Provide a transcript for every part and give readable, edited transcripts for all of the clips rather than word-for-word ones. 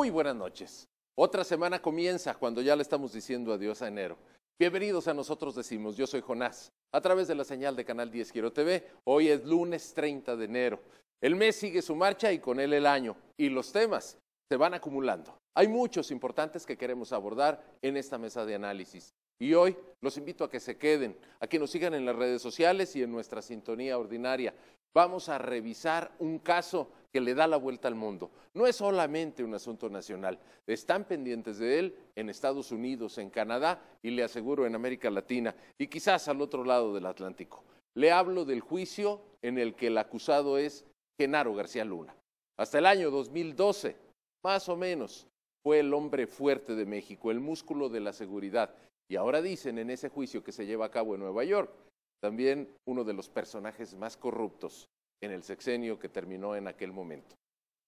Muy buenas noches. Otra semana comienza cuando ya le estamos diciendo adiós a enero. Bienvenidos a Nosotros Decimos, yo soy Jonás, a través de la señal de Canal 10 Quiero TV. Hoy es lunes 30 de enero. El mes sigue su marcha y con él el año. Y los temas se van acumulando. Hay muchos importantes que queremos abordar en esta mesa de análisis. Y hoy los invito a que se queden, a que nos sigan en las redes sociales y en nuestra sintonía ordinaria. Vamos a revisar un caso que le da la vuelta al mundo. No es solamente un asunto nacional, están pendientes de él en Estados Unidos, en Canadá y le aseguro en América Latina y quizás al otro lado del Atlántico. Le hablo del juicio en el que el acusado es Genaro García Luna. Hasta el año 2012, más o menos, fue el hombre fuerte de México, el músculo de la seguridad. Y ahora dicen en ese juicio que se lleva a cabo en Nueva York, también uno de los personajes más corruptos en el sexenio que terminó en aquel momento.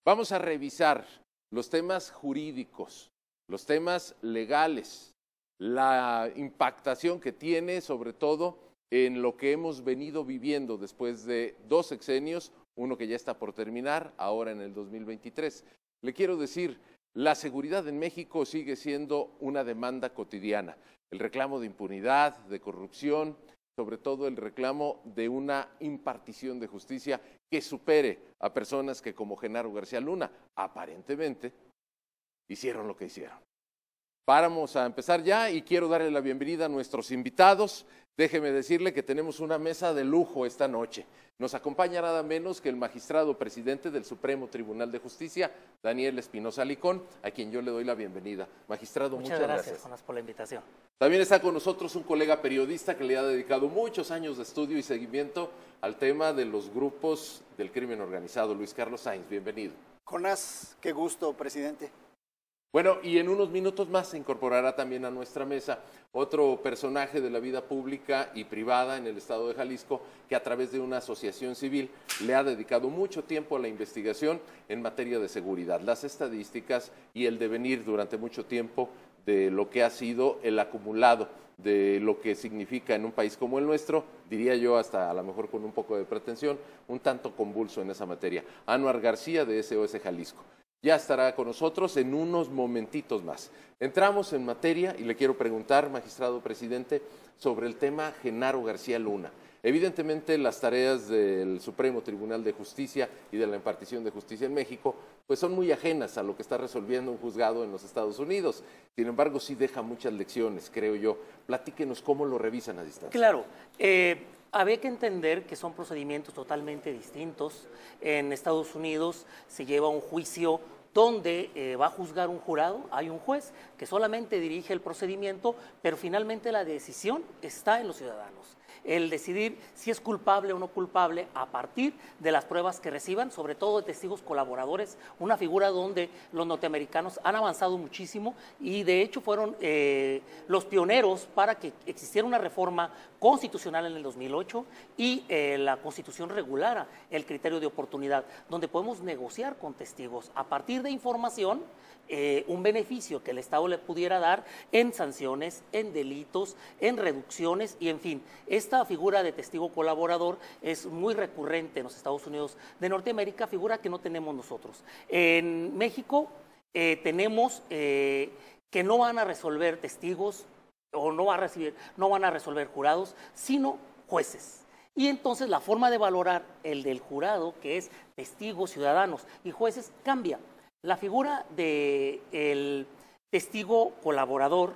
Vamos a revisar los temas jurídicos, los temas legales, la impactación que tiene sobre todo en lo que hemos venido viviendo después de 2 sexenios, uno que ya está por terminar, ahora en el 2023. Le quiero decir, la seguridad en México sigue siendo una demanda cotidiana. El reclamo de impunidad, de corrupción, sobre todo el reclamo de una impartición de justicia que supere a personas que como Genaro García Luna, aparentemente, hicieron lo que hicieron. Vamos a empezar ya y quiero darle la bienvenida a nuestros invitados. Déjeme decirle que tenemos una mesa de lujo esta noche. Nos acompaña nada menos que el magistrado presidente del Supremo Tribunal de Justicia, Daniel Espinosa Licón, a quien yo le doy la bienvenida. Magistrado, muchas gracias. Jonás, por la invitación. También está con nosotros un colega periodista que le ha dedicado muchos años de estudio y seguimiento al tema de los grupos del crimen organizado, Luis Carlos Sainz. Bienvenido. Jonás, qué gusto, presidente. Bueno, y en unos minutos más se incorporará también a nuestra mesa otro personaje de la vida pública y privada en el estado de Jalisco que a través de una asociación civil le ha dedicado mucho tiempo a la investigación en materia de seguridad, las estadísticas y el devenir durante mucho tiempo de lo que ha sido el acumulado de lo que significa en un país como el nuestro, diría yo hasta a lo mejor con un poco de pretensión, un tanto convulso en esa materia. Anuar García de SOS Jalisco. Ya estará con nosotros en unos momentitos más. Entramos en materia y le quiero preguntar, magistrado presidente, sobre el tema Genaro García Luna. Evidentemente las tareas del Supremo Tribunal de Justicia y de la impartición de justicia en México pues son muy ajenas a lo que está resolviendo un juzgado en los Estados Unidos. Sin embargo, sí deja muchas lecciones, creo yo. Platíquenos cómo lo revisan a distancia. Claro, había que entender que son procedimientos totalmente distintos. En Estados Unidos se lleva un juicio donde va a juzgar un jurado, hay un juez que solamente dirige el procedimiento, pero finalmente la decisión está en los ciudadanos. El decidir si es culpable o no culpable a partir de las pruebas que reciban, sobre todo de testigos colaboradores, una figura donde los norteamericanos han avanzado muchísimo y de hecho fueron los pioneros para que existiera una reforma constitucional en el 2008 y la Constitución regulara el criterio de oportunidad, donde podemos negociar con testigos a partir de información un beneficio que el Estado le pudiera dar en sanciones, en delitos, en reducciones y en fin. Esta figura de testigo colaborador es muy recurrente en los Estados Unidos de Norteamérica, figura que no tenemos nosotros. En México tenemos que no van a resolver testigos o no van a resolver jurados, sino jueces. Y entonces la forma de valorar el del jurado, que es testigos, ciudadanos y jueces, cambia. La figura del testigo colaborador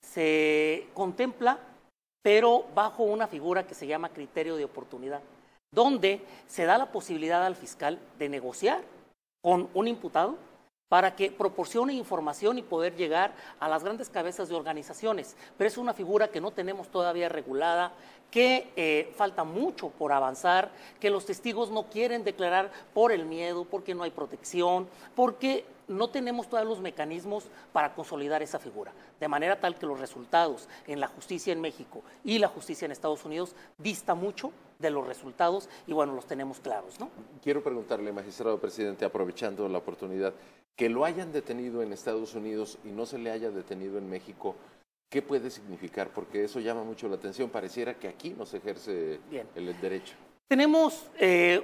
se contempla, pero bajo una figura que se llama criterio de oportunidad, donde se da la posibilidad al fiscal de negociar con un imputado para que proporcione información y poder llegar a las grandes cabezas de organizaciones. Pero es una figura que no tenemos todavía regulada, que falta mucho por avanzar, que los testigos no quieren declarar por el miedo, porque no hay protección, porque no tenemos todos los mecanismos para consolidar esa figura. De manera tal que los resultados en la justicia en México y la justicia en Estados Unidos dista mucho de los resultados y bueno, los tenemos claros, ¿no? Quiero preguntarle, magistrado presidente, aprovechando la oportunidad, que lo hayan detenido en Estados Unidos y no se le haya detenido en México, ¿qué puede significar? Porque eso llama mucho la atención, pareciera que aquí no se ejerce el derecho. Tenemos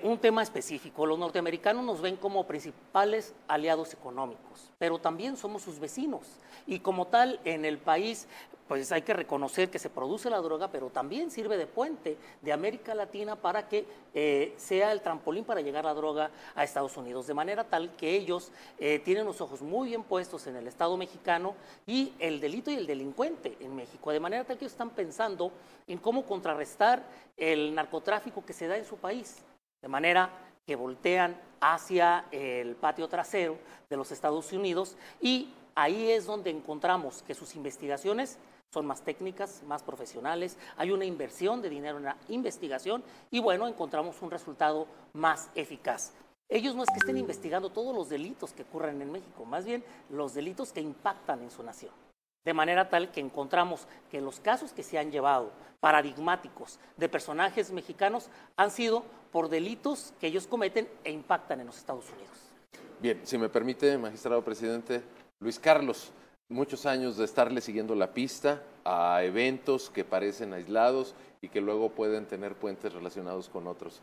un tema específico. Los norteamericanos nos ven como principales aliados económicos, pero también somos sus vecinos. Y como tal, en el país, pues hay que reconocer que se produce la droga, pero también sirve de puente de América Latina para que sea el trampolín para llegar la droga a Estados Unidos. De manera tal que ellos tienen los ojos muy bien puestos en el Estado mexicano y el delito y el delincuente en México. De manera tal que ellos están pensando en cómo contrarrestar el narcotráfico que se da en su país. De manera que voltean hacia el patio trasero de los Estados Unidos y ahí es donde encontramos que sus investigaciones son más técnicas, más profesionales, hay una inversión de dinero en la investigación y bueno, encontramos un resultado más eficaz. Ellos no es que estén investigando todos los delitos que ocurren en México, más bien los delitos que impactan en su nación. De manera tal que encontramos que los casos que se han llevado paradigmáticos de personajes mexicanos han sido por delitos que ellos cometen e impactan en los Estados Unidos. Bien, si me permite, magistrado presidente, Luis Carlos, muchos años de estarle siguiendo la pista a eventos que parecen aislados y que luego pueden tener puentes relacionados con otros.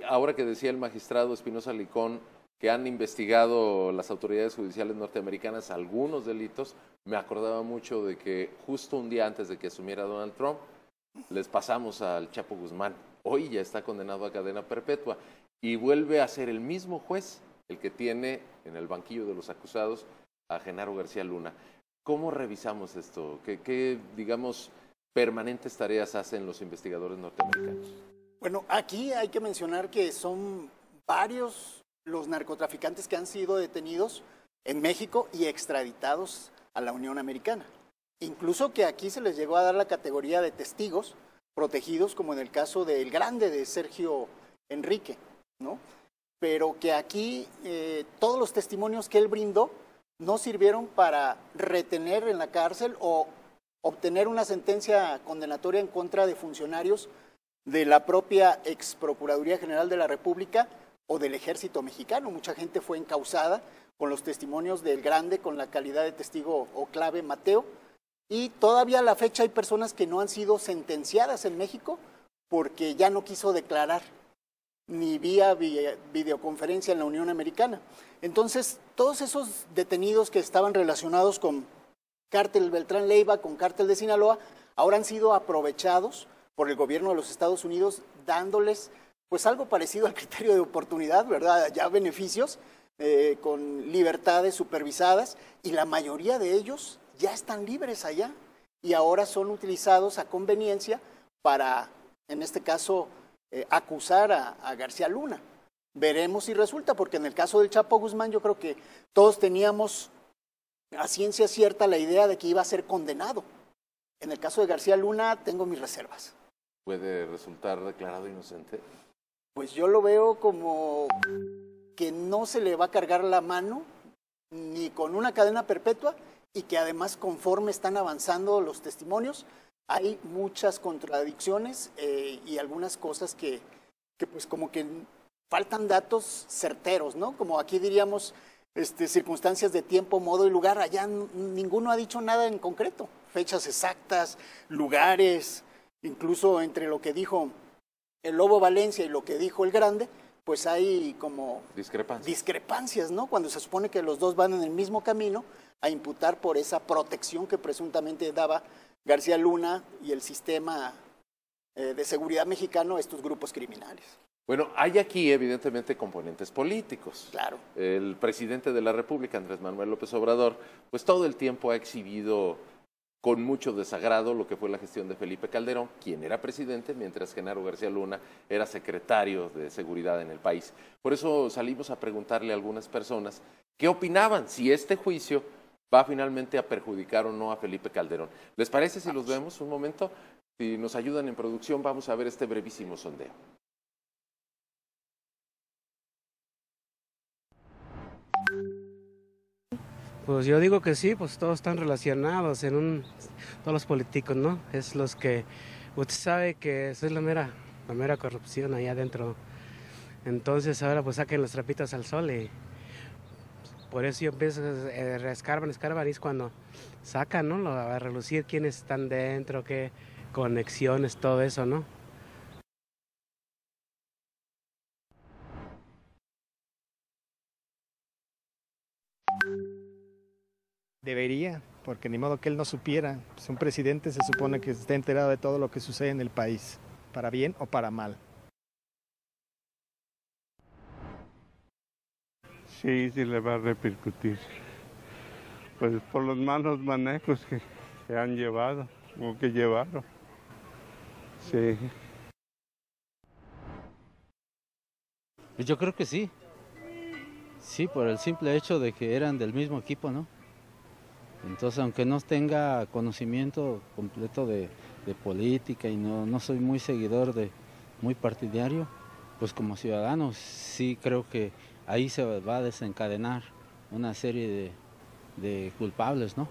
Ahora que decía el magistrado Espinosa Licón que han investigado las autoridades judiciales norteamericanas algunos delitos, me acordaba mucho de que justo un día antes de que asumiera Donald Trump, les pasamos al Chapo Guzmán. Hoy ya está condenado a cadena perpetua y vuelve a ser el mismo juez el que tiene en el banquillo de los acusados a Genaro García Luna. ¿Cómo revisamos esto? ¿Qué, digamos, permanentes tareas hacen los investigadores norteamericanos? Bueno, aquí hay que mencionar que son varios los narcotraficantes que han sido detenidos en México y extraditados a la Unión Americana. Incluso que aquí se les llegó a dar la categoría de testigos protegidos, como en el caso del grande de Sergio Enrique, ¿no? Pero que aquí todos los testimonios que él brindó no sirvieron para retener en la cárcel o obtener una sentencia condenatoria en contra de funcionarios de la propia ex Procuraduría General de la República o del Ejército Mexicano. Mucha gente fue encausada con los testimonios del grande, con la calidad de testigo o clave Mateo, y todavía a la fecha hay personas que no han sido sentenciadas en México porque ya no quiso declarar ni vía videoconferencia en la Unión Americana. Entonces, todos esos detenidos que estaban relacionados con Cártel Beltrán Leiva, con Cártel de Sinaloa, ahora han sido aprovechados por el gobierno de los Estados Unidos, dándoles pues algo parecido al criterio de oportunidad, ¿verdad? Ya beneficios con libertades supervisadas, y la mayoría de ellos ya están libres allá y ahora son utilizados a conveniencia para, en este caso, acusar a García Luna. Veremos si resulta, porque en el caso del Chapo Guzmán yo creo que todos teníamos a ciencia cierta la idea de que iba a ser condenado. En el caso de García Luna tengo mis reservas. ¿Puede resultar declarado inocente? Pues yo lo veo como que no se le va a cargar la mano ni con una cadena perpetua, y que además, conforme están avanzando los testimonios, hay muchas contradicciones y algunas cosas que pues como que faltan datos certeros, ¿no? Como aquí diríamos, circunstancias de tiempo, modo y lugar. Allá ninguno ha dicho nada en concreto, fechas exactas, lugares, incluso entre lo que dijo el Lobo Valencia y lo que dijo el Grande, pues hay como discrepancias, ¿no? Cuando se supone que los dos van en el mismo camino a imputar por esa protección que presuntamente daba García Luna y el sistema de seguridad mexicano a estos grupos criminales. Bueno, hay aquí evidentemente componentes políticos. Claro. El presidente de la República, Andrés Manuel López Obrador, pues todo el tiempo ha exhibido con mucho desagrado lo que fue la gestión de Felipe Calderón, quien era presidente, mientras Genaro García Luna era secretario de Seguridad en el país. Por eso salimos a preguntarle a algunas personas qué opinaban, si este juicio va finalmente a perjudicar o no a Felipe Calderón. ¿Les parece si los vemos un momento? Si nos ayudan en producción, vamos a ver este brevísimo sondeo. Pues yo digo que sí, pues todos están relacionados todos los políticos, ¿no? Es los que, usted sabe que eso es la mera corrupción allá adentro. Entonces ahora pues saquen los trapitos al sol y por eso yo empiezo a escarban y es cuando sacan, ¿no? A relucir quiénes están dentro, qué conexiones, todo eso, ¿no? Debería, porque ni modo que él no supiera. Pues un presidente se supone que está enterado de todo lo que sucede en el país, para bien o para mal. Sí, sí le va a repercutir. Pues por los malos manejos que han llevado o que llevaron. Sí. Pues yo creo que sí. Sí, por el simple hecho de que eran del mismo equipo, ¿no? Entonces, aunque no tenga conocimiento completo de política y no soy muy seguidor muy partidario, pues como ciudadano sí creo que ahí se va a desencadenar una serie de culpables, ¿no?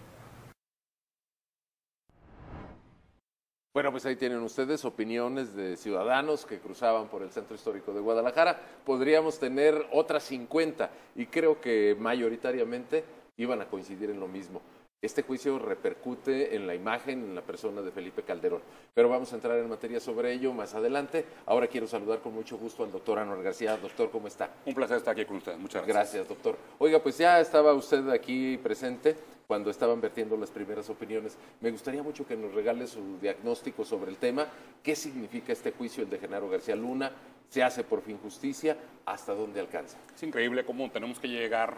Bueno, pues ahí tienen ustedes opiniones de ciudadanos que cruzaban por el centro histórico de Guadalajara. Podríamos tener otras 50 y creo que mayoritariamente iban a coincidir en lo mismo. Este juicio repercute en la imagen, en la persona de Felipe Calderón. Pero vamos a entrar en materia sobre ello más adelante. Ahora quiero saludar con mucho gusto al doctor Anuar García. Doctor, ¿cómo está? Un placer estar aquí con usted. Muchas gracias. Gracias, doctor. Oiga, pues ya estaba usted aquí presente cuando estaban vertiendo las primeras opiniones. Me gustaría mucho que nos regale su diagnóstico sobre el tema. ¿Qué significa este juicio, el de Genaro García Luna? ¿Se hace por fin justicia? ¿Hasta dónde alcanza? Es increíble cómo tenemos que llegar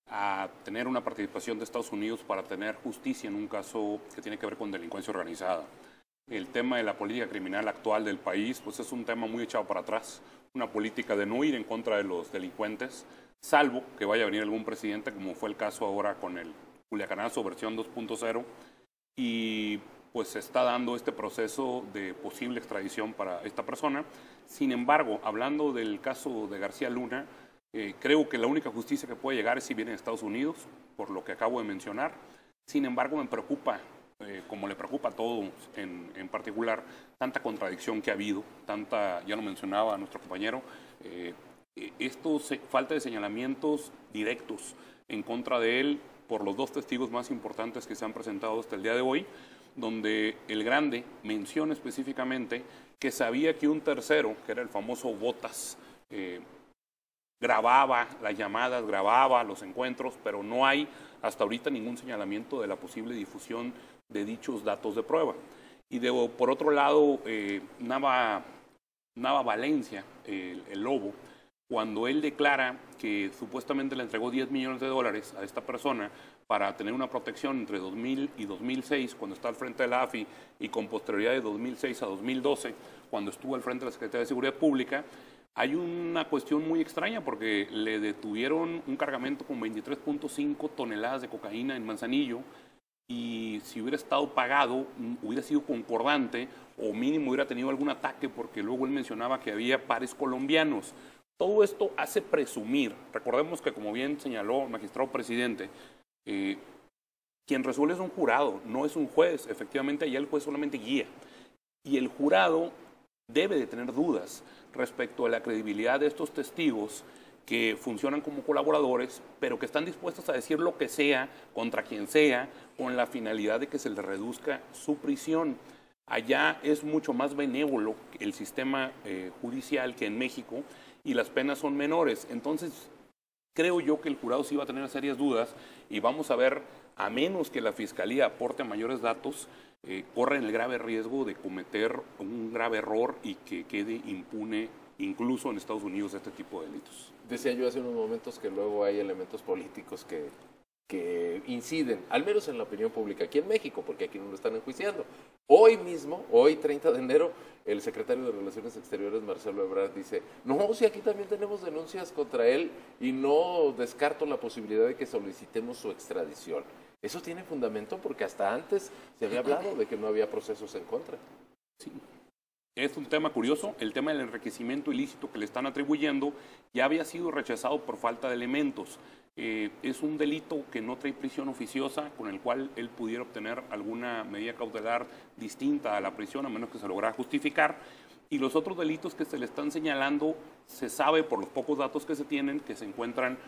a tener una participación de Estados Unidos para tener justicia en un caso que tiene que ver con delincuencia organizada. El tema de la política criminal actual del país, pues es un tema muy echado para atrás. Una política de no ir en contra de los delincuentes, salvo que vaya a venir algún presidente, como fue el caso ahora con el Culiacanazo versión 2.0, y pues se está dando este proceso de posible extradición para esta persona. Sin embargo, hablando del caso de García Luna, creo que la única justicia que puede llegar es si viene de Estados Unidos, por lo que acabo de mencionar. Sin embargo, me preocupa, como le preocupa a todos en particular, tanta contradicción que ha habido, ya lo mencionaba nuestro compañero, falta de señalamientos directos en contra de él por los dos testigos más importantes que se han presentado hasta el día de hoy, donde el Grande menciona específicamente que sabía que un tercero, que era el famoso Botas, grababa las llamadas, grababa los encuentros, pero no hay hasta ahorita ningún señalamiento de la posible difusión de dichos datos de prueba. Y por otro lado, Nava Valencia, el Lobo, cuando él declara que supuestamente le entregó $10 millones a esta persona para tener una protección entre 2000 y 2006, cuando está al frente de la AFI, y con posterioridad de 2006 a 2012, cuando estuvo al frente de la Secretaría de Seguridad Pública, hay una cuestión muy extraña porque le detuvieron un cargamento con 23.5 toneladas de cocaína en Manzanillo, y si hubiera estado pagado, hubiera sido concordante o mínimo hubiera tenido algún ataque, porque luego él mencionaba que había pares colombianos. Todo esto hace presumir, recordemos que como bien señaló el magistrado presidente, quien resuelve es un jurado, no es un juez. Efectivamente, allá el juez solamente guía. Y el jurado debe de tener dudas respecto a la credibilidad de estos testigos que funcionan como colaboradores, pero que están dispuestos a decir lo que sea, contra quien sea, con la finalidad de que se les reduzca su prisión. Allá es mucho más benévolo el sistema judicial que en México, y las penas son menores. Entonces, creo yo que el jurado sí va a tener serias dudas, y vamos a ver, a menos que la Fiscalía aporte mayores datos, corren el grave riesgo de cometer un grave error y que quede impune incluso en Estados Unidos este tipo de delitos. Decía yo hace unos momentos que luego hay elementos políticos que inciden, al menos en la opinión pública aquí en México, porque aquí no lo están enjuiciando. Hoy mismo, hoy 30 de enero, el secretario de Relaciones Exteriores, Marcelo Ebrard, dice, no, si aquí también tenemos denuncias contra él y no descarto la posibilidad de que solicitemos su extradición. Eso tiene fundamento porque hasta antes se había hablado de que no había procesos en contra. Sí. Es un tema curioso, el tema del enriquecimiento ilícito que le están atribuyendo ya había sido rechazado por falta de elementos. Es un delito que no trae prisión oficiosa, con el cual él pudiera obtener alguna medida cautelar distinta a la prisión, a menos que se lograra justificar. Y los otros delitos que se le están señalando, se sabe por los pocos datos que se tienen, que se encuentran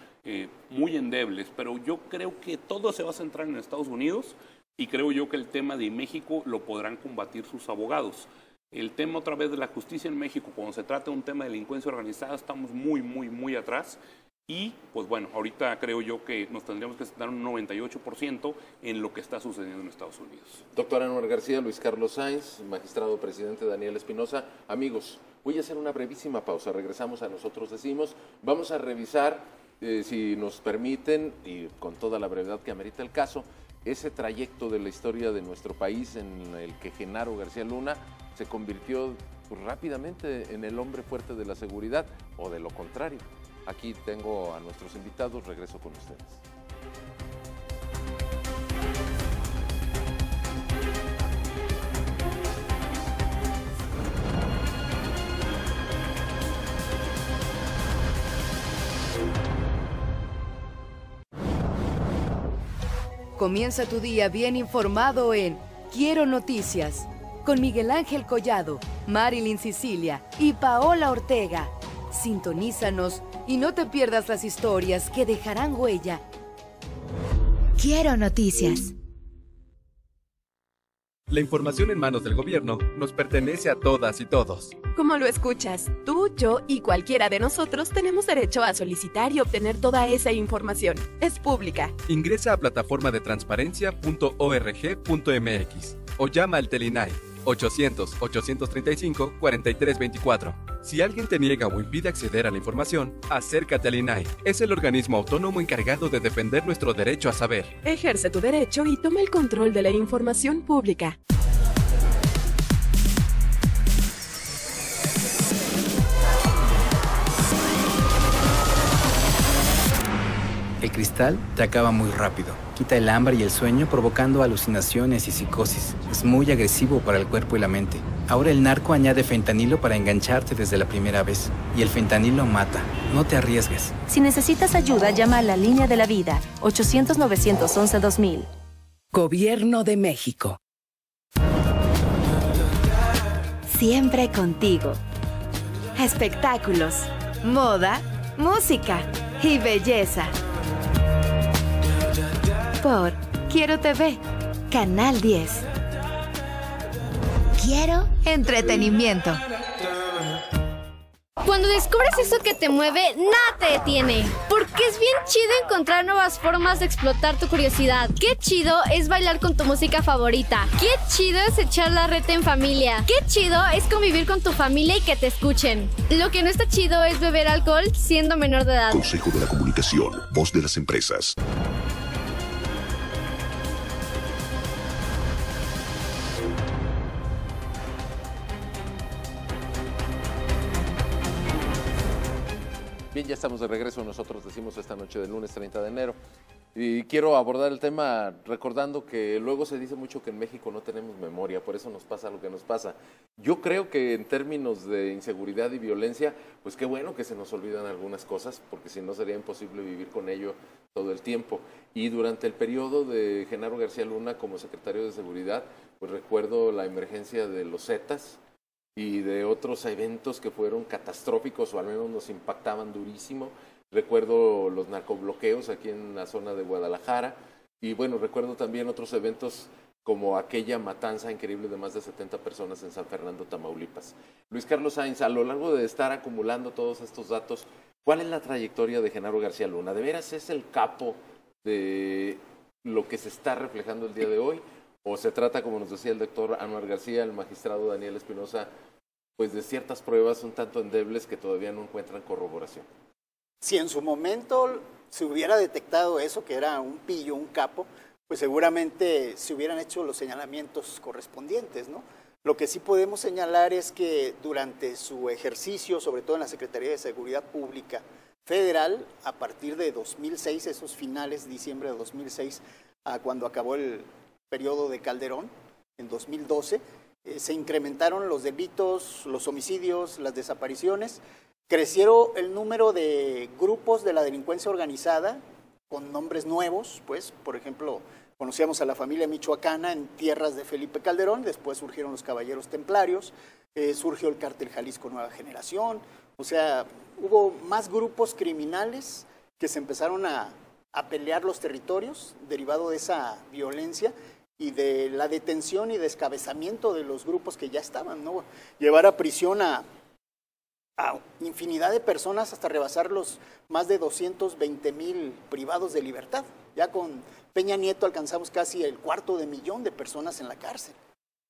muy endebles. Pero yo creo que todo se va a centrar en Estados Unidos, y creo yo que el tema de México lo podrán combatir sus abogados. El tema otra vez de la justicia en México, cuando se trata de un tema de delincuencia organizada, estamos muy atrás. Y, pues bueno, ahorita creo yo que nos tendríamos que centrar un 98% en lo que está sucediendo en Estados Unidos. Doctor Anuar García, Luis Carlos Sainz, magistrado presidente Daniel Espinosa. Amigos, voy a hacer una brevísima pausa. Regresamos a Nosotros Decimos. Vamos a revisar, si nos permiten, y con toda la brevedad que amerita el caso, ese trayecto de la historia de nuestro país en el que Genaro García Luna se convirtió pues, rápidamente en el hombre fuerte de la seguridad, o de lo contrario. Aquí tengo a nuestros invitados, regreso con ustedes. Comienza tu día bien informado en Quiero Noticias, con Miguel Ángel Collado, Marilyn Sicilia y Paola Ortega. Sintonízanos y no te pierdas las historias que dejarán huella. Quiero Noticias. La información en manos del gobierno nos pertenece a todas y todos. Como lo escuchas, tú, yo y cualquiera de nosotros tenemos derecho a solicitar y obtener toda esa información. Es pública. Ingresa a plataformadetransparencia.org.mx o llama al Telinai 800-835-4324. Si alguien te niega o impide acceder a la información, acércate al INAI. Es el organismo autónomo encargado de defender nuestro derecho a saber. Ejerce tu derecho y toma el control de la información pública. El cristal te acaba muy rápido. Quita el hambre y el sueño provocando alucinaciones y psicosis. Es muy agresivo para el cuerpo y la mente. Ahora el narco añade fentanilo para engancharte desde la primera vez. Y el fentanilo mata. No te arriesgues. Si necesitas ayuda, llama a la Línea de la Vida, 800-911-2000. Gobierno de México. Siempre contigo. Espectáculos, moda, música y belleza. Por Quiero TV, Canal 10. Quiero entretenimiento. Cuando descubres eso que te mueve, nada te detiene. Porque es bien chido encontrar nuevas formas de explotar tu curiosidad. Qué chido es bailar con tu música favorita. Qué chido es echar la reta en familia. Qué chido es convivir con tu familia y que te escuchen. Lo que no está chido es beber alcohol siendo menor de edad. Consejo de la Comunicación, voz de las empresas. Bien, ya estamos de regreso. Nosotros decimos esta noche del lunes 30 de enero. Y quiero abordar el tema recordando que luego se dice mucho que en México no tenemos memoria, por eso nos pasa lo que nos pasa. Yo creo que en términos de inseguridad y violencia, pues qué bueno que se nos olvidan algunas cosas, porque si no sería imposible vivir con ello todo el tiempo. Y durante el periodo de Genaro García Luna como secretario de Seguridad, pues recuerdo la emergencia de los Zetas, y de otros eventos que fueron catastróficos o al menos nos impactaban durísimo. Recuerdo los narcobloqueos aquí en la zona de Guadalajara y bueno, recuerdo también otros eventos como aquella matanza increíble de más de 70 personas en San Fernando, Tamaulipas. Luis Carlos Sainz, a lo largo de estar acumulando todos estos datos, ¿cuál es la trayectoria de Genaro García Luna? ¿De veras es el capo de lo que se está reflejando el día de hoy? ¿O se trata, como nos decía el doctor Anuar García, el magistrado Daniel Espinosa, pues de ciertas pruebas un tanto endebles que todavía no encuentran corroboración? Si en su momento se hubiera detectado eso, que era un pillo, un capo, pues seguramente se hubieran hecho los señalamientos correspondientes, ¿no? Lo que sí podemos señalar es que durante su ejercicio, sobre todo en la Secretaría de Seguridad Pública Federal, a partir de 2006, esos finales, diciembre de 2006, cuando acabó el periodo de Calderón, en 2012, se incrementaron los delitos, los homicidios, las desapariciones, crecieron el número de grupos de la delincuencia organizada con nombres nuevos, pues, por ejemplo, conocíamos a la familia michoacana en tierras de Felipe Calderón, después surgieron los Caballeros Templarios, surgió el Cártel Jalisco Nueva Generación, o sea, hubo más grupos criminales que se empezaron a pelear los territorios derivado de esa violencia y de la detención y descabezamiento de los grupos que ya estaban, ¿no? Llevar a prisión a a infinidad de personas hasta rebasar los más de 220,000 privados de libertad. Ya con Peña Nieto alcanzamos casi el 250,000 de personas en la cárcel,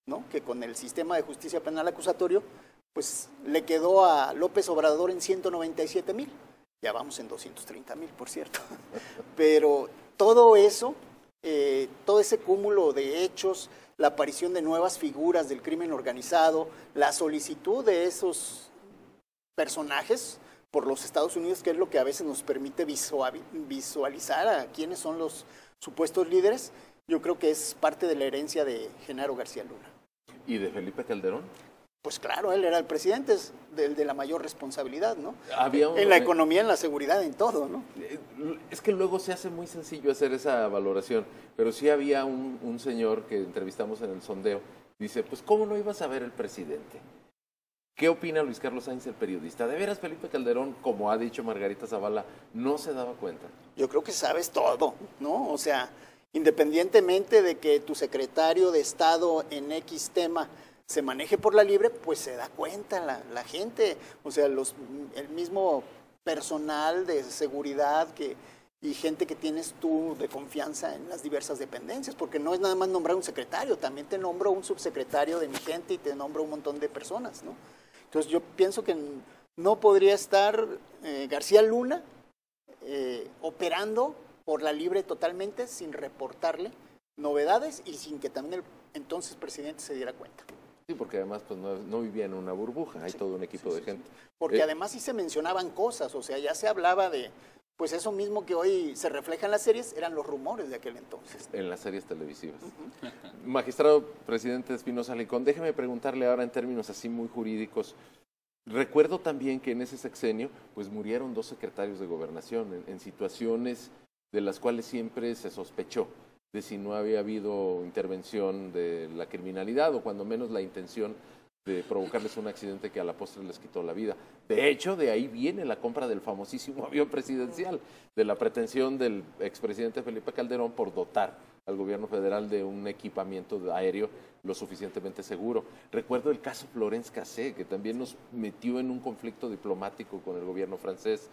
¿no? Que con el sistema de justicia penal acusatorio, pues le quedó a López Obrador en 197,000. Ya vamos en 230,000, por cierto. Pero todo eso, todo ese cúmulo de hechos, la aparición de nuevas figuras del crimen organizado, la solicitud de esos personajes por los Estados Unidos, que es lo que a veces nos permite visualizar a quiénes son los supuestos líderes, yo creo que es parte de la herencia de Genaro García Luna. ¿Y de Felipe Calderón? Pues claro, él era el presidente, es de la mayor responsabilidad, ¿no? Había en la economía, en la seguridad, en todo, ¿no? Es que luego se hace muy sencillo hacer esa valoración, pero sí había un señor que entrevistamos en el sondeo, dice, pues ¿cómo no ibas a ver el presidente? ¿Qué opina Luis Carlos Sainz, el periodista? ¿De veras Felipe Calderón, como ha dicho Margarita Zavala, no se daba cuenta? Yo creo que sabes todo, ¿no? O sea, independientemente de que tu secretario de Estado en X tema se maneje por la libre, pues se da cuenta la gente. O sea, el mismo personal de seguridad y gente que tienes tú de confianza en las diversas dependencias, porque no es nada más nombrar un secretario, también te nombro un subsecretario de mi gente y te nombro un montón de personas, ¿no? Entonces yo pienso que no podría estar García Luna operando por la libre totalmente sin reportarle novedades y sin que también el entonces presidente se diera cuenta. Sí, porque además pues no vivía en una burbuja, hay todo un equipo de gente. Porque además sí se mencionaban cosas, o sea, ya se hablaba de, pues eso mismo que hoy se refleja en las series, eran los rumores de aquel entonces. En las series televisivas. Magistrado presidente Espinoza Licón, déjeme preguntarle ahora en términos así muy jurídicos. Recuerdo también que en ese sexenio pues murieron 2 secretarios de gobernación en situaciones de las cuales siempre se sospechó de si no había habido intervención de la criminalidad o cuando menos la intención de provocarles un accidente que a la postre les quitó la vida. De hecho, de ahí viene la compra del famosísimo avión presidencial, de la pretensión del expresidente Felipe Calderón por dotar al gobierno federal de un equipamiento aéreo lo suficientemente seguro. Recuerdo el caso Florence Cassé, que también nos metió en un conflicto diplomático con el gobierno francés.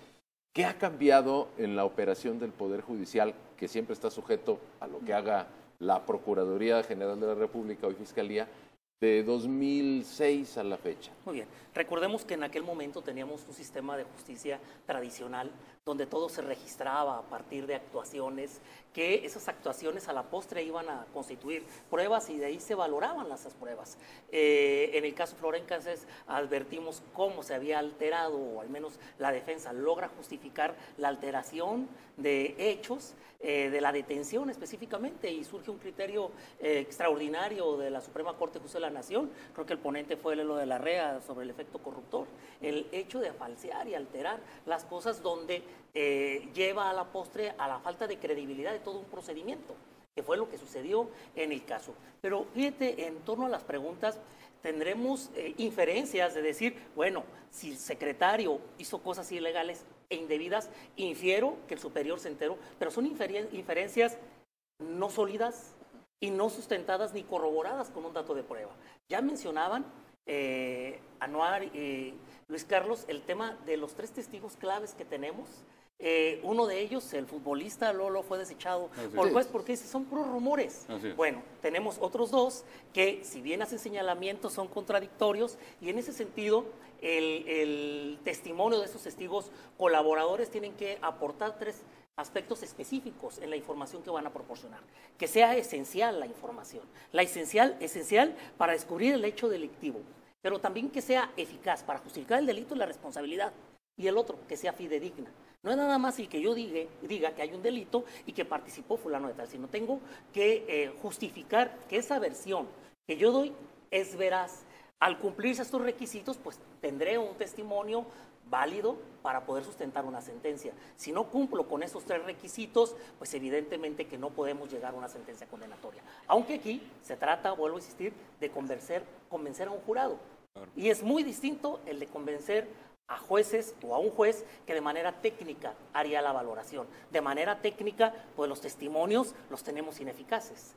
¿Qué ha cambiado en la operación del Poder Judicial, que siempre está sujeto a lo que haga la Procuraduría General de la República o Fiscalía, de 2006 a la fecha? Muy bien. Recordemos que en aquel momento teníamos un sistema de justicia tradicional donde todo se registraba a partir de actuaciones, que esas actuaciones a la postre iban a constituir pruebas y de ahí se valoraban esas pruebas. En el caso Florence Cassé advertimos cómo se había alterado, o al menos la defensa logra justificar la alteración de hechos, de la detención específicamente, y surge un criterio extraordinario de la Suprema Corte de Justicia de la Nación. Creo que el ponente fue Lelo de la Rea sobre el efecto corruptor, el hecho de falsear y alterar las cosas donde lleva a la postre a la falta de credibilidad de todo un procedimiento, que fue lo que sucedió en el caso. Pero fíjate, en torno a las preguntas, tendremos inferencias de decir, bueno, si el secretario hizo cosas ilegales e indebidas, infiero que el superior se enteró, pero son inferencias no sólidas y no sustentadas ni corroboradas con un dato de prueba. Ya mencionaban Anuar y Luis Carlos el tema de los 3 testigos claves que tenemos. Uno de ellos, el futbolista Lolo, fue desechado por el juez porque son puros rumores. Bueno, tenemos otros 2 que, si bien hacen señalamientos, son contradictorios, y en ese sentido el testimonio de esos testigos colaboradores tienen que aportar 3 aspectos específicos en la información que van a proporcionar. Que sea esencial la información, esencial para descubrir el hecho delictivo, pero también que sea eficaz para justificar el delito y la responsabilidad. Y el otro, que sea fidedigna. No es nada más y que yo diga que hay un delito y que participó fulano de tal, sino tengo que justificar que esa versión que yo doy es veraz. Al cumplirse estos requisitos, pues tendré un testimonio válido para poder sustentar una sentencia. Si no cumplo con esos 3 requisitos, pues evidentemente que no podemos llegar a una sentencia condenatoria. Aunque aquí se trata, vuelvo a insistir, de convencer a un jurado. Y es muy distinto el de convencer a jueces o a un juez que de manera técnica haría la valoración. De manera técnica, pues los testimonios los tenemos ineficaces.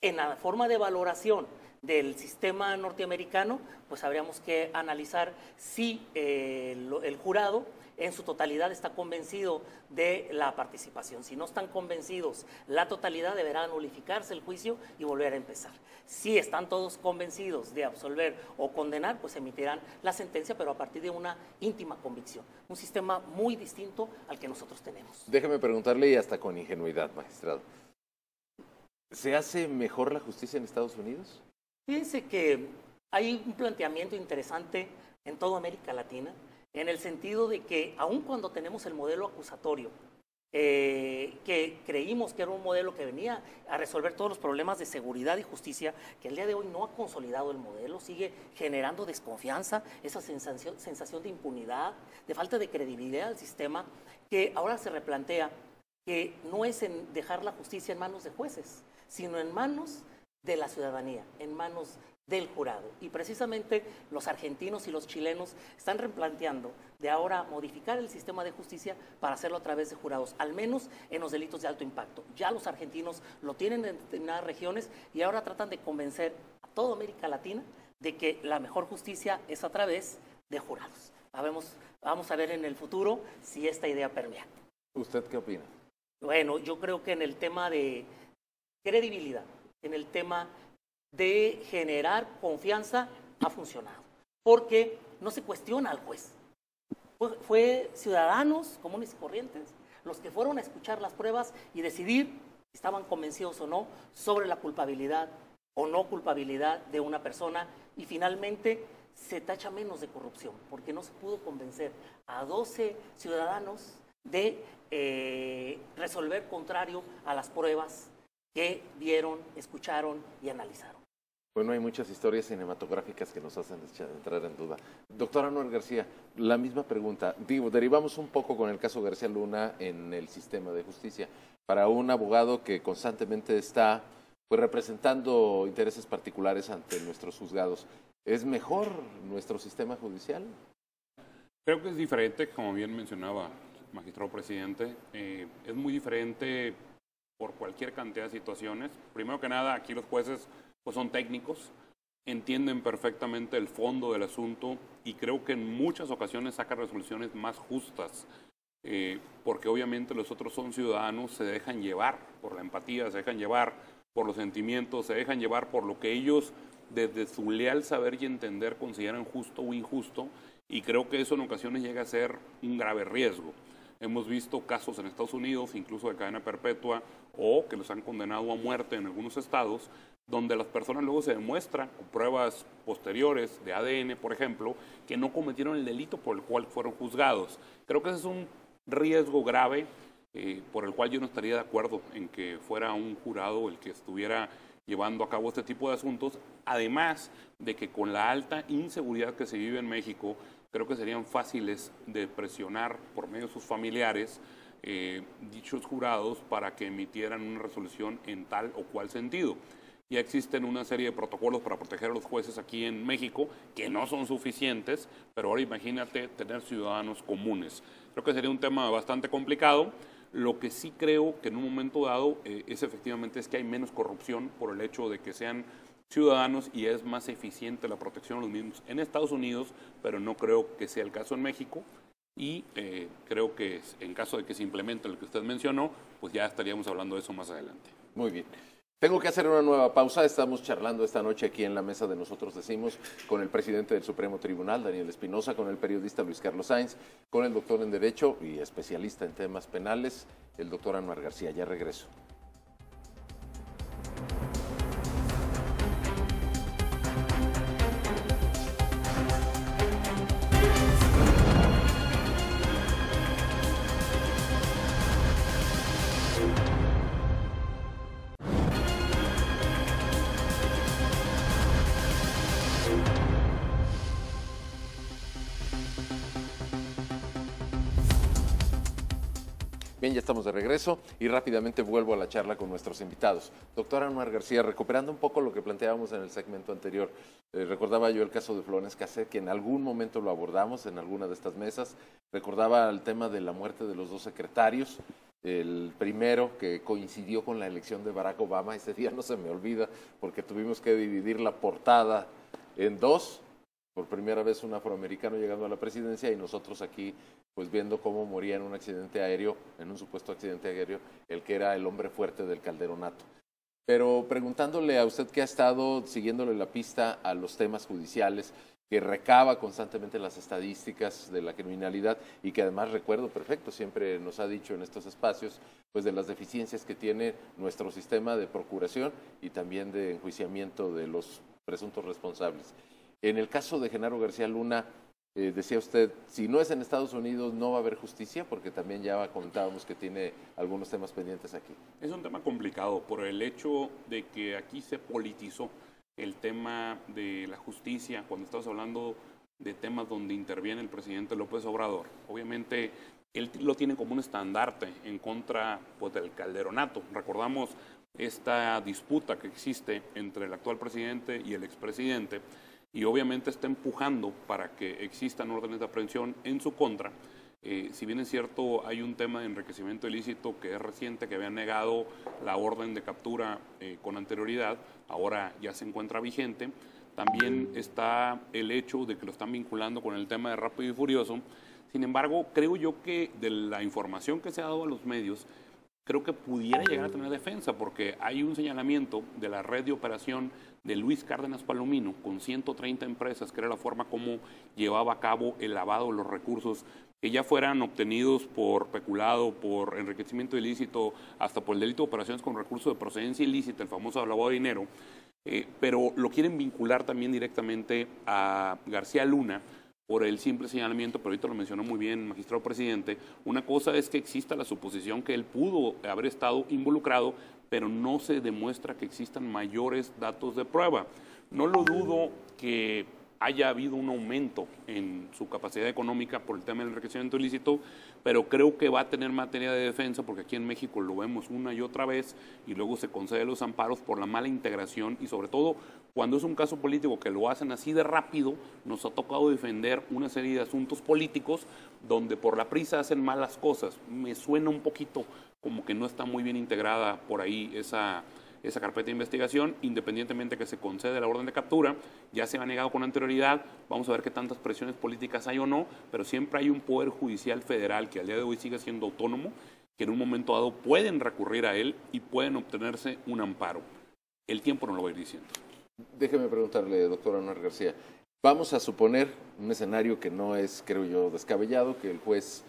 En la forma de valoración del sistema norteamericano, pues habríamos que analizar si el jurado en su totalidad está convencido de la participación. Si no están convencidos, la totalidad deberá nulificarse el juicio y volver a empezar. Si están todos convencidos de absolver o condenar, pues emitirán la sentencia, pero a partir de una íntima convicción. Un sistema muy distinto al que nosotros tenemos. Déjeme preguntarle, y hasta con ingenuidad, magistrado, ¿se hace mejor la justicia en Estados Unidos? Fíjense que hay un planteamiento interesante en toda América Latina, en el sentido de que aun cuando tenemos el modelo acusatorio, que creímos que era un modelo que venía a resolver todos los problemas de seguridad y justicia, que el día de hoy no ha consolidado el modelo, sigue generando desconfianza, esa sensación de impunidad, de falta de credibilidad al sistema, que ahora se replantea que no es en dejar la justicia en manos de jueces, sino en manos de la ciudadanía, en manos del jurado. Y precisamente los argentinos y los chilenos están replanteando de ahora modificar el sistema de justicia para hacerlo a través de jurados, al menos en los delitos de alto impacto. Ya los argentinos lo tienen en determinadas regiones y ahora tratan de convencer a toda América Latina de que la mejor justicia es a través de jurados. Vamos a ver en el futuro si esta idea permea. ¿Usted qué opina? Bueno, yo creo que en el tema de credibilidad, en el tema de generar confianza, ha funcionado, porque no se cuestiona al juez. Fue ciudadanos comunes y corrientes los que fueron a escuchar las pruebas y decidir si estaban convencidos o no sobre la culpabilidad o no culpabilidad de una persona, y finalmente se tacha menos de corrupción, porque no se pudo convencer a 12 ciudadanos de resolver contrario a las pruebas que vieron, escucharon y analizaron. Bueno, hay muchas historias cinematográficas que nos hacen entrar en duda. Doctor Anuar García, la misma pregunta. Derivamos un poco con el caso García Luna en el sistema de justicia. Para un abogado que constantemente está representando intereses particulares ante nuestros juzgados, ¿es mejor nuestro sistema judicial? Creo que es diferente, como bien mencionaba el magistrado presidente. Es muy diferente por cualquier cantidad de situaciones. Primero que nada, aquí los jueces pues son técnicos, entienden perfectamente el fondo del asunto y creo que en muchas ocasiones sacan resoluciones más justas, porque obviamente los otros son ciudadanos, se dejan llevar por la empatía, se dejan llevar por los sentimientos, se dejan llevar por lo que ellos desde su leal saber y entender consideran justo o injusto, y creo que eso en ocasiones llega a ser un grave riesgo. Hemos visto casos en Estados Unidos, incluso de cadena perpetua, o que los han condenado a muerte en algunos estados, donde las personas luego se demuestra con pruebas posteriores de ADN, por ejemplo, que no cometieron el delito por el cual fueron juzgados. Creo que ese es un riesgo grave por el cual yo no estaría de acuerdo en que fuera un jurado el que estuviera llevando a cabo este tipo de asuntos, además de que con la alta inseguridad que se vive en México, creo que serían fáciles de presionar por medio de sus familiares dichos jurados para que emitieran una resolución en tal o cual sentido. Ya existen una serie de protocolos para proteger a los jueces aquí en México que no son suficientes, pero ahora imagínate tener ciudadanos comunes. Creo que sería un tema bastante complicado. Lo que sí creo que en un momento dado es efectivamente que hay menos corrupción por el hecho de que sean ciudadanos y es más eficiente la protección de los mismos en Estados Unidos, pero no creo que sea el caso en México. Y creo que en caso de que se implemente lo que usted mencionó, pues ya estaríamos hablando de eso más adelante. Muy bien. Tengo que hacer una nueva pausa. Estamos charlando esta noche aquí en la mesa de Nosotros Decimos con el presidente del Supremo Tribunal, Daniel Espinosa, con el periodista Luis Carlos Sainz, con el doctor en Derecho y especialista en temas penales, el doctor Anuar García. Ya regreso. Bien, ya estamos de regreso y rápidamente vuelvo a la charla con nuestros invitados. Doctor Anuar García, recuperando un poco lo que planteábamos en el segmento anterior, recordaba yo el caso de Florence Cassette, que en algún momento lo abordamos en alguna de estas mesas, recordaba el tema de la muerte de los dos secretarios El primero, que coincidió con la elección de Barack Obama, ese día no se me olvida porque tuvimos que dividir la portada en dos. Por primera vez un afroamericano llegando a la presidencia y nosotros aquí pues viendo cómo moría en un accidente aéreo, en un supuesto accidente aéreo, el que era el hombre fuerte del Calderonato. Pero preguntándole a usted que ha estado siguiéndole la pista a los temas judiciales, que recaba constantemente las estadísticas de la criminalidad y que además recuerdo perfecto, siempre nos ha dicho en estos espacios, pues de las deficiencias que tiene nuestro sistema de procuración y también de enjuiciamiento de los presuntos responsables. En el caso de Genaro García Luna, decía usted, si no es en Estados Unidos no va a haber justicia, porque también ya comentábamos que tiene algunos temas pendientes aquí. Es un tema complicado por el hecho de que aquí se politizó el tema de la justicia cuando estamos hablando de temas donde interviene el presidente López Obrador. Obviamente él lo tiene como un estandarte en contra pues, del Calderonato. Recordamos esta disputa que existe entre el actual presidente y el expresidente, y obviamente está empujando para que existan órdenes de aprehensión en su contra. Si bien es cierto, hay un tema de enriquecimiento ilícito que es reciente, que había negado la orden de captura con anterioridad, ahora ya se encuentra vigente. También está el hecho de que lo están vinculando con el tema de Rápido y Furioso. Sin embargo, creo yo que de la información que se ha dado a los medios, creo que pudiera llegar a tener defensa, porque hay un señalamiento de la red de operación de Luis Cárdenas Palomino con 130 empresas, que era la forma como llevaba a cabo el lavado de los recursos que ya fueran obtenidos por peculado, por enriquecimiento ilícito, hasta por el delito de operaciones con recursos de procedencia ilícita, el famoso lavado de dinero, pero lo quieren vincular también directamente a García Luna por el simple señalamiento, pero ahorita lo mencionó muy bien el magistrado presidente. Una cosa es que exista la suposición que él pudo haber estado involucrado, pero no se demuestra que existan mayores datos de prueba. No lo dudo que haya habido un aumento en su capacidad económica por el tema del enriquecimiento ilícito, pero creo que va a tener materia de defensa, porque aquí en México lo vemos una y otra vez, y luego se concede los amparos por la mala integración, y sobre todo cuando es un caso político que lo hacen así de rápido, nos ha tocado defender una serie de asuntos políticos donde por la prisa hacen malas cosas. Me suena un poquito como que no está muy bien integrada por ahí esa carpeta de investigación, independientemente que se concede la orden de captura, ya se ha negado con anterioridad, vamos a ver qué tantas presiones políticas hay o no, pero siempre hay un poder judicial federal que al día de hoy sigue siendo autónomo, que en un momento dado pueden recurrir a él y pueden obtenerse un amparo. El tiempo no lo va a ir diciendo. Déjeme preguntarle, doctor Anuar García, vamos a suponer un escenario que no es, creo yo, descabellado, que el juez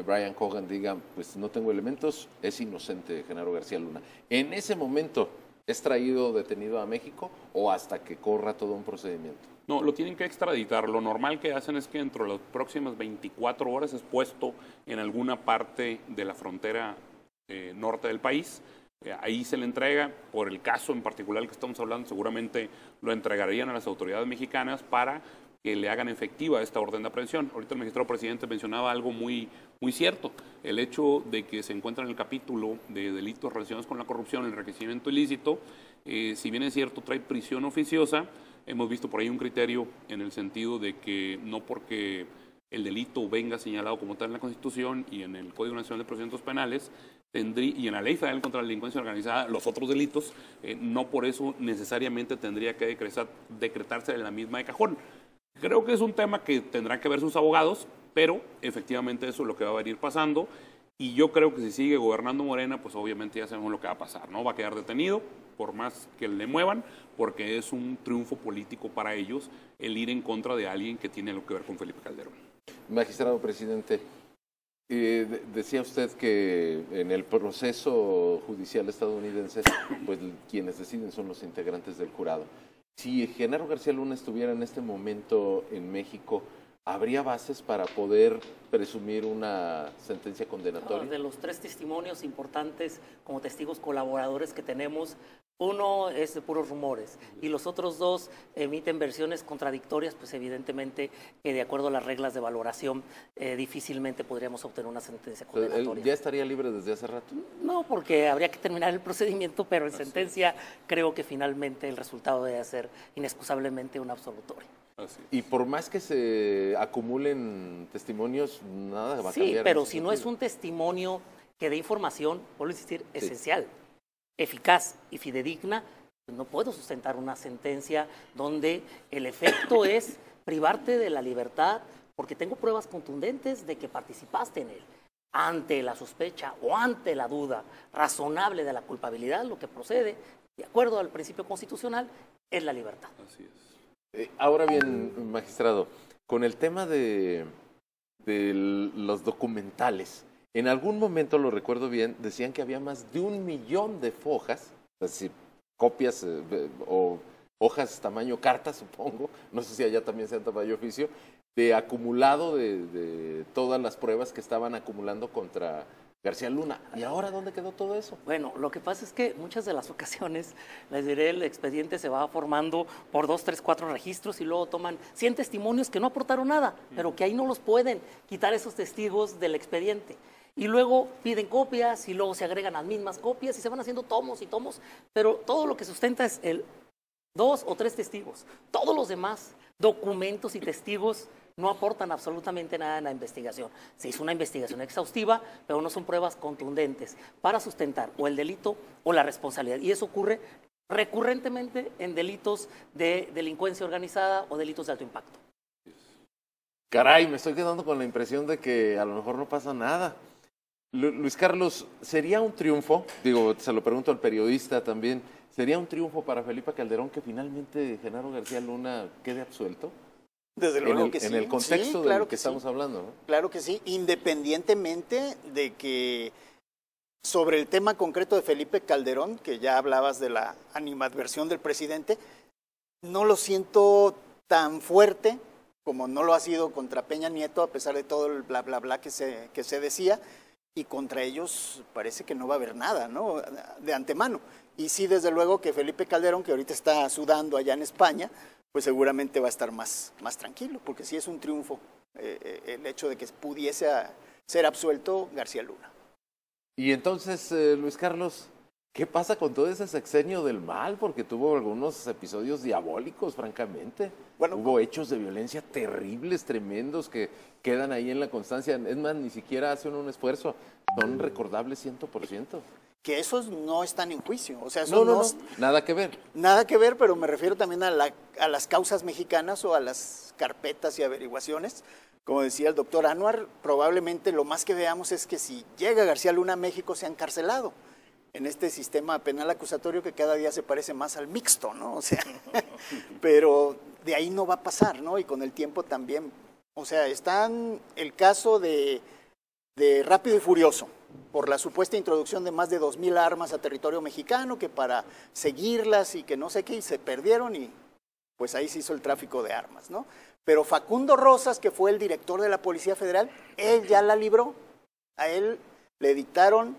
Brian Cogan diga, pues no tengo elementos, es inocente Genaro García Luna. En ese momento, ¿es traído detenido a México o hasta que corra todo un procedimiento? No, lo tienen que extraditar. Lo normal que hacen es que dentro de las próximas 24 horas es puesto en alguna parte de la frontera norte del país. Ahí se le entrega, por el caso en particular que estamos hablando, seguramente lo entregarían a las autoridades mexicanas para que le hagan efectiva esta orden de aprehensión. Ahorita el magistrado presidente mencionaba algo muy cierto, el hecho de que se encuentra en el capítulo de delitos relacionados con la corrupción, el enriquecimiento ilícito, si bien es cierto, trae prisión oficiosa. Hemos visto por ahí un criterio en el sentido de que no porque el delito venga señalado como tal en la Constitución y en el Código Nacional de Procedimientos Penales, y en la Ley Federal contra la Delincuencia Organizada, los otros delitos, no por eso necesariamente tendría que decretarse en la misma de cajón. Creo que es un tema que tendrán que ver sus abogados, pero efectivamente eso es lo que va a venir pasando, y yo creo que si sigue gobernando Morena, pues obviamente ya sabemos lo que va a pasar, ¿no? Va a quedar detenido, por más que le muevan, porque es un triunfo político para ellos el ir en contra de alguien que tiene algo que ver con Felipe Calderón. Magistrado presidente, decía usted que en el proceso judicial estadounidense, pues quienes deciden son los integrantes del jurado. Si Genaro García Luna estuviera en este momento en México, ¿habría bases para poder presumir una sentencia condenatoria? De los 3 testimonios importantes como testigos colaboradores que tenemos, uno es de puros rumores y los otros 2 emiten versiones contradictorias, pues evidentemente que de acuerdo a las reglas de valoración difícilmente podríamos obtener una sentencia condenatoria. ¿Ya estaría libre desde hace rato? No, porque habría que terminar el procedimiento, pero en sentencia creo que finalmente el resultado debe ser inexcusablemente un absolutorio. Y por más que se acumulen testimonios, nada va a cambiar. Sí, pero si no es un testimonio que dé información, vuelvo a insistir, esencial, eficaz y fidedigna. No puedo sustentar una sentencia donde el efecto es privarte de la libertad porque tengo pruebas contundentes de que participaste en él. Ante la sospecha o ante la duda razonable de la culpabilidad, lo que procede, de acuerdo al principio constitucional, es la libertad. Así es. Ahora bien, magistrado, con el tema de los documentales, en algún momento, lo recuerdo bien, decían que había más de 1 millón de fojas, es decir, copias o hojas tamaño carta, supongo, no sé si allá también sean tamaño oficio, de acumulado de todas las pruebas que estaban acumulando contra García Luna. ¿Y ahora dónde quedó todo eso? Bueno, lo que pasa es que muchas de las ocasiones, les diré, el expediente se va formando por 2, 3, 4 registros y luego toman 100 testimonios que no aportaron nada, pero que ahí no los pueden quitar esos testigos del expediente. Y luego piden copias y luego se agregan las mismas copias y se van haciendo tomos y tomos, pero todo lo que sustenta es 2 o 3 testigos. Todos los demás documentos y testigos no aportan absolutamente nada en la investigación. Se hizo una investigación exhaustiva, pero no son pruebas contundentes para sustentar o el delito o la responsabilidad. Y eso ocurre recurrentemente en delitos de delincuencia organizada o delitos de alto impacto. Caray, me estoy quedando con la impresión de que a lo mejor no pasa nada. Luis Carlos, ¿sería un triunfo? Digo, se lo pregunto al periodista también. ¿Sería un triunfo para Felipe Calderón que finalmente Genaro García Luna quede absuelto? Desde luego que sí. En el contexto claro del que estamos hablando, ¿no? Claro que sí, independientemente de que sobre el tema concreto de Felipe Calderón, que ya hablabas de la animadversión del presidente, no lo siento tan fuerte como no lo ha sido contra Peña Nieto, a pesar de todo el bla, bla, bla que se decía, y contra ellos parece que no va a haber nada, ¿no? De antemano. Y sí, desde luego que Felipe Calderón, que ahorita está sudando allá en España, pues seguramente va a estar más tranquilo, porque sí es un triunfo el hecho de que pudiese ser absuelto García Luna. Y entonces, Luis Carlos, ¿qué pasa con todo ese sexenio del mal? Porque tuvo algunos episodios diabólicos, francamente. Bueno, hubo hechos de violencia terribles, tremendos, que quedan ahí en la constancia. Es más, ni siquiera hacen un esfuerzo. Son recordables 100%. Que esos no están en juicio. O sea, no, nada que ver. Nada que ver, pero me refiero también a las causas mexicanas o a las carpetas y averiguaciones. Como decía el doctor Anwar, probablemente lo más que veamos es que si llega García Luna a México sea encarcelado en este sistema penal acusatorio que cada día se parece más al mixto, ¿no? O sea, pero de ahí no va a pasar, ¿no? Y con el tiempo también. O sea, están el caso de Rápido y Furioso, por la supuesta introducción de más de 2,000 armas a territorio mexicano, que para seguirlas y que no sé qué, y se perdieron y pues ahí se hizo el tráfico de armas, ¿no? Pero Facundo Rosas, que fue el director de la Policía Federal, él ya la libró. A él le dictaron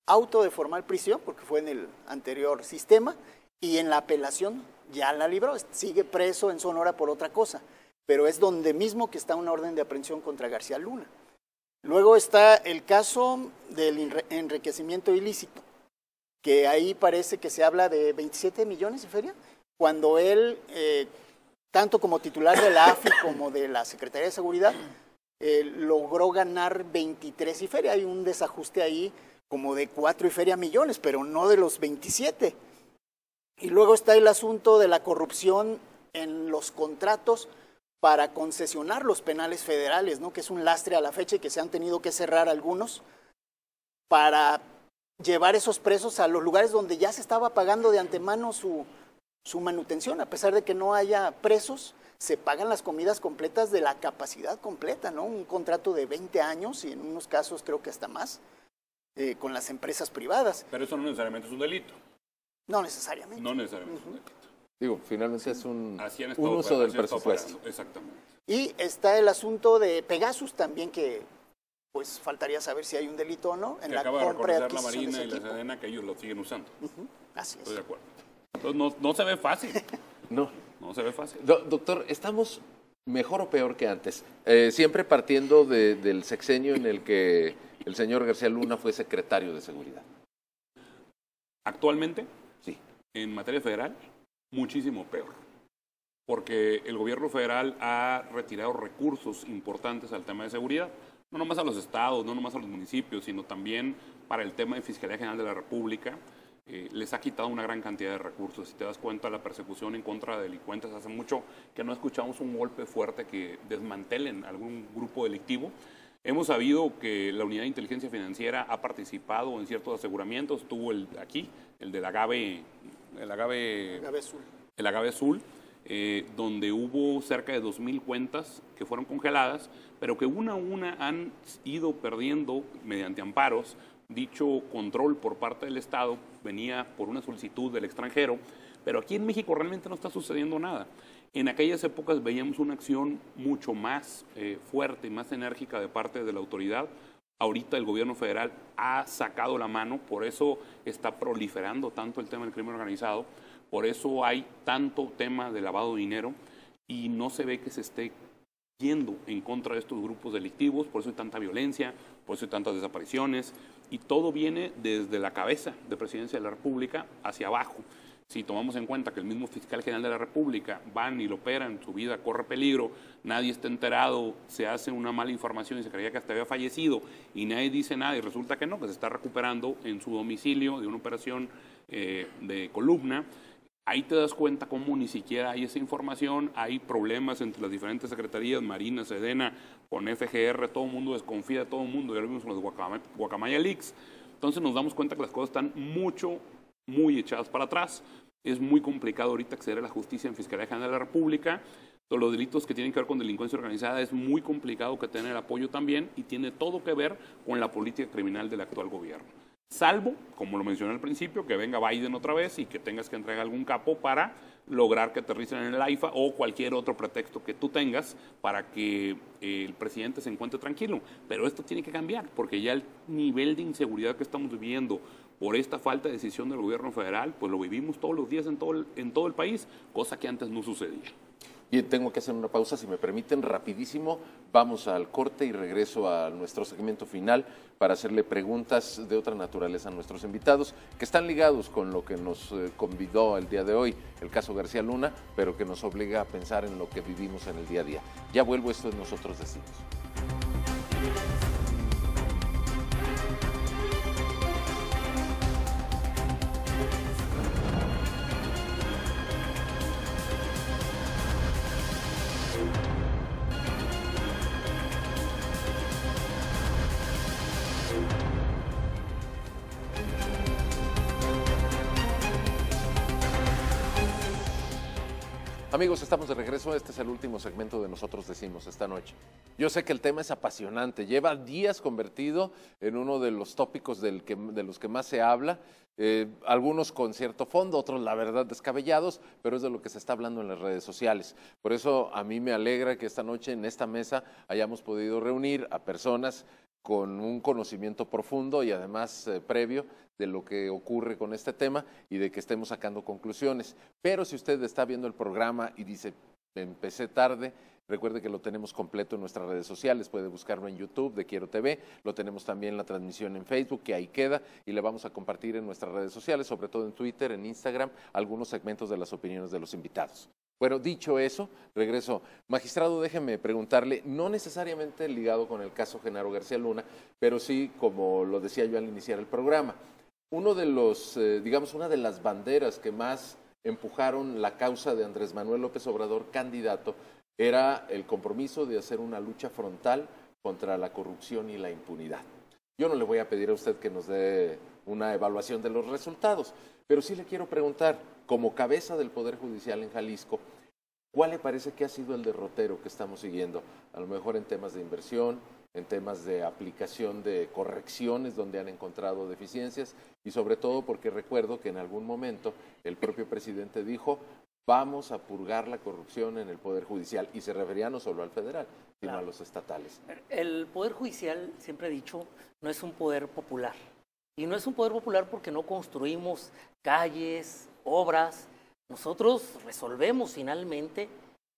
auto de formal prisión, porque fue en el anterior sistema, y en la apelación ya la libró. Sigue preso en Sonora por otra cosa, pero es donde mismo que está una orden de aprehensión contra García Luna. Luego está el caso del enriquecimiento ilícito, que ahí parece que se habla de 27 millones de feria, cuando él, tanto como titular de la AFI como de la Secretaría de Seguridad, logró ganar 23 y feria. Hay un desajuste ahí como de 4 y feria millones, pero no de los 27. Y luego está el asunto de la corrupción en los contratos para concesionar los penales federales, ¿no? Que es un lastre a la fecha y que se han tenido que cerrar algunos para llevar esos presos a los lugares donde ya se estaba pagando de antemano su manutención. A pesar de que no haya presos, se pagan las comidas completas de la capacidad completa, ¿no? Un contrato de 20 años y en unos casos creo que hasta más, con las empresas privadas. Pero eso no necesariamente es un delito. No necesariamente. No necesariamente es un delito. Digo, finalmente es un uso del presupuesto. Exactamente. Y está el asunto de Pegasus también, que pues faltaría saber si hay un delito o no en la acaba compra de y reconocer la adquisición Marina de y ese la equipo. Sedena que ellos lo siguen usando. Así es. Estoy de acuerdo. Entonces no se ve fácil. No se ve fácil. Doctor, ¿estamos mejor o peor que antes? Siempre partiendo del sexenio en el que el señor García Luna fue secretario de Seguridad. Actualmente, sí, en materia federal, muchísimo peor. Porque el gobierno federal ha retirado recursos importantes al tema de seguridad. no nomás a los estados, no nomás a los municipios, sino también para el tema de Fiscalía General de la República, les ha quitado una gran cantidad de recursos. Si te das cuenta, la persecución en contra de delincuentes, hace mucho que no escuchamos un golpe fuerte que desmantelen algún grupo delictivo. Hemos sabido que la Unidad de Inteligencia Financiera ha participado en ciertos aseguramientos, tuvo el del agave azul, donde hubo cerca de 2,000 cuentas que fueron congeladas, pero que una a una han ido perdiendo mediante amparos. Dicho control por parte del Estado venía por una solicitud del extranjero, pero aquí en México realmente no está sucediendo nada. En aquellas épocas veíamos una acción mucho más fuerte y más enérgica de parte de la autoridad. Ahorita el gobierno federal ha sacado la mano, por eso está proliferando tanto el tema del crimen organizado, por eso hay tanto tema de lavado de dinero y no se ve que se esté yendo en contra de estos grupos delictivos, por eso hay tanta violencia, por eso hay tantas desapariciones, y todo viene desde la cabeza de Presidencia de la República hacia abajo. Si tomamos en cuenta que el mismo fiscal general de la República van y lo operan, su vida corre peligro, nadie está enterado, se hace una mala información y se creía que hasta había fallecido y nadie dice nada y resulta que no, que se está recuperando en su domicilio de una operación de columna. Ahí te das cuenta cómo ni siquiera hay esa información, hay problemas entre las diferentes secretarías, Marina, Sedena, con FGR, todo el mundo desconfía de todo el mundo, ya lo vimos con los Guacamaya Leaks. Entonces nos damos cuenta que las cosas están muy echadas para atrás. Es muy complicado ahorita acceder a la justicia en Fiscalía General de la República. Todos los delitos que tienen que ver con delincuencia organizada es muy complicado que tengan el apoyo también y tiene todo que ver con la política criminal del actual gobierno. Salvo, como lo mencioné al principio, que venga Biden otra vez y que tengas que entregar algún capo para lograr que aterricen en el AIFA o cualquier otro pretexto que tú tengas para que el presidente se encuentre tranquilo. Pero esto tiene que cambiar porque ya el nivel de inseguridad que estamos viviendo por esta falta de decisión del gobierno federal, pues lo vivimos todos los días en todo el país, cosa que antes no sucedía. Bien, tengo que hacer una pausa, si me permiten, rapidísimo. Vamos al corte y regreso a nuestro segmento final para hacerle preguntas de otra naturaleza a nuestros invitados, que están ligados con lo que nos convidó el día de hoy, el caso García Luna, pero que nos obliga a pensar en lo que vivimos en el día a día. Ya vuelvo, esto es Nosotros Decimos. Amigos, estamos de regreso. Este es el último segmento de Nosotros Decimos esta noche. Yo sé que el tema es apasionante. Lleva días convertido en uno de los tópicos de los que más se habla. Algunos con cierto fondo, otros la verdad descabellados, pero es de lo que se está hablando en las redes sociales. Por eso a mí me alegra que esta noche en esta mesa hayamos podido reunir a personas con un conocimiento profundo y además previo de lo que ocurre con este tema y de que estemos sacando conclusiones. Pero si usted está viendo el programa y dice, empecé tarde, recuerde que lo tenemos completo en nuestras redes sociales, puede buscarlo en YouTube de Quiero TV, lo tenemos también la transmisión en Facebook, que ahí queda, y le vamos a compartir en nuestras redes sociales, sobre todo en Twitter, en Instagram, algunos segmentos de las opiniones de los invitados. Bueno, dicho eso, regreso. Magistrado, déjeme preguntarle, no necesariamente ligado con el caso Genaro García Luna, pero sí, como lo decía yo al iniciar el programa, uno de los, una de las banderas que más empujaron la causa de Andrés Manuel López Obrador, candidato, era el compromiso de hacer una lucha frontal contra la corrupción y la impunidad. Yo no le voy a pedir a usted que nos dé una evaluación de los resultados, pero sí le quiero preguntar, como cabeza del Poder Judicial en Jalisco, ¿cuál le parece que ha sido el derrotero que estamos siguiendo? A lo mejor en temas de inversión, en temas de aplicación de correcciones donde han encontrado deficiencias y sobre todo porque recuerdo que en algún momento el propio presidente dijo vamos a purgar la corrupción en el Poder Judicial y se refería no solo al federal, sino a los estatales. El Poder Judicial, siempre he dicho, no es un poder popular. Y no es un poder popular porque no construimos calles, obras. Nosotros resolvemos finalmente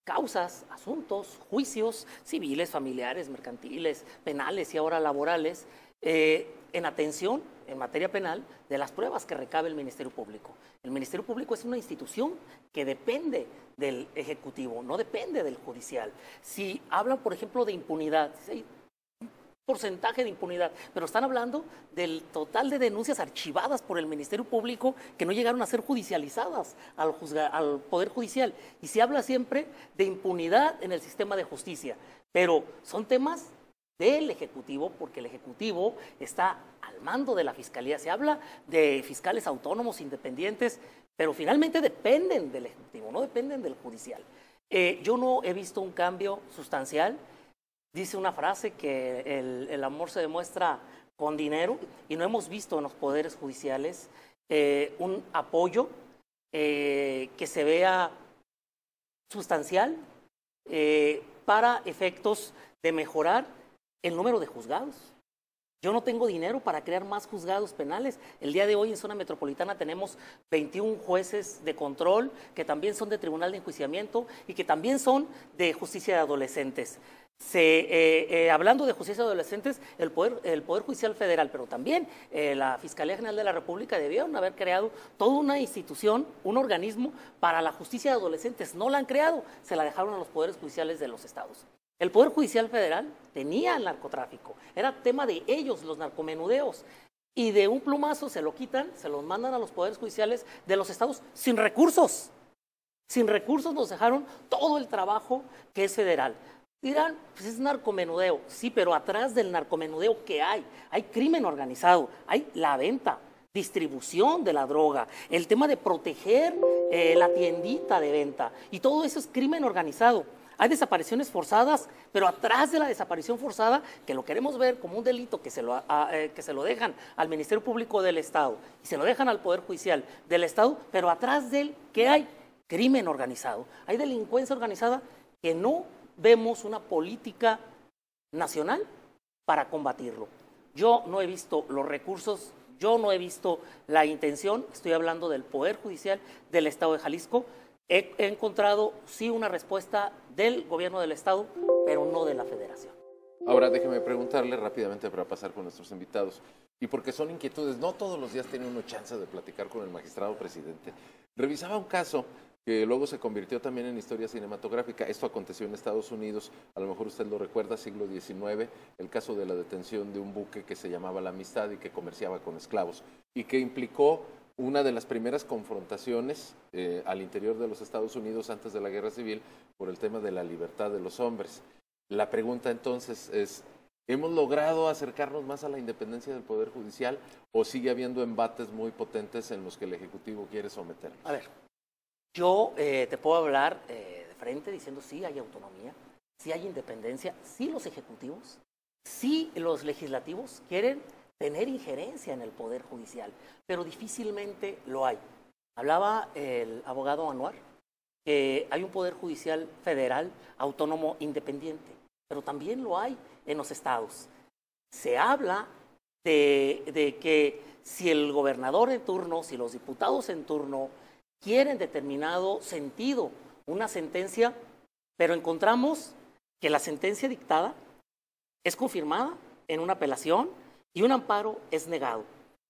causas, asuntos, juicios civiles, familiares, mercantiles, penales y ahora laborales, en atención, en materia penal, de las pruebas que recabe el Ministerio Público. El Ministerio Público es una institución que depende del Ejecutivo, no depende del Judicial. Si hablan, por ejemplo, de impunidad, hay porcentaje de impunidad, pero están hablando del total de denuncias archivadas por el Ministerio Público que no llegaron a ser judicializadas al Poder Judicial. Y se habla siempre de impunidad en el sistema de justicia, pero son temas del Ejecutivo, porque el Ejecutivo está al mando de la Fiscalía. Se habla de fiscales autónomos, independientes, pero finalmente dependen del Ejecutivo, no dependen del Judicial. Yo no he visto un cambio sustancial. Dice una frase que el amor se demuestra con dinero, y no hemos visto en los poderes judiciales un apoyo que se vea sustancial para efectos de mejorar el número de juzgados. Yo no tengo dinero para crear más juzgados penales. El día de hoy en zona metropolitana tenemos 21 jueces de control que también son de tribunal de enjuiciamiento y que también son de justicia de adolescentes. Hablando de justicia de adolescentes, el Poder Judicial Federal, pero también la Fiscalía General de la República debieron haber creado toda una institución, un organismo para la justicia de adolescentes. No la han creado, se la dejaron a los poderes judiciales de los estados. El Poder Judicial Federal tenía el narcotráfico, era tema de ellos, los narcomenudeos, y de un plumazo se lo quitan, se los mandan a los poderes judiciales de los estados sin recursos. Sin recursos nos dejaron todo el trabajo que es federal. Dirán, pues es narcomenudeo. Sí, pero atrás del narcomenudeo, ¿qué hay? Hay crimen organizado, hay la venta, distribución de la droga, el tema de proteger la tiendita de venta, y todo eso es crimen organizado. Hay desapariciones forzadas, pero atrás de la desaparición forzada, que lo queremos ver como un delito que se lo dejan al Ministerio Público del Estado y se lo dejan al Poder Judicial del Estado, pero atrás de él, ¿qué hay? Crimen organizado. Hay delincuencia organizada que no vemos una política nacional para combatirlo. Yo no he visto los recursos, yo no he visto la intención, estoy hablando del Poder Judicial del Estado de Jalisco. He encontrado, sí, una respuesta del gobierno del Estado, pero no de la Federación. Ahora, déjeme preguntarle rápidamente para pasar con nuestros invitados, y porque son inquietudes, no todos los días tiene uno chance de platicar con el magistrado presidente. Revisaba un caso que luego se convirtió también en historia cinematográfica. Esto aconteció en Estados Unidos, a lo mejor usted lo recuerda, siglo XIX, el caso de la detención de un buque que se llamaba La Amistad y que comerciaba con esclavos, y que implicó una de las primeras confrontaciones al interior de los Estados Unidos antes de la Guerra Civil por el tema de la libertad de los hombres. La pregunta entonces es, ¿hemos logrado acercarnos más a la independencia del Poder Judicial o sigue habiendo embates muy potentes en los que el Ejecutivo quiere someternos? A ver, yo te puedo hablar de frente diciendo sí hay autonomía, sí hay independencia, sí los ejecutivos, sí los legislativos quieren tener injerencia en el Poder Judicial, pero difícilmente lo hay. Hablaba el abogado Anuar que hay un Poder Judicial federal autónomo independiente, pero también lo hay en los estados. Se habla de que si el gobernador en turno, si los diputados en turno quieren determinado sentido una sentencia, pero encontramos que la sentencia dictada es confirmada en una apelación y un amparo es negado.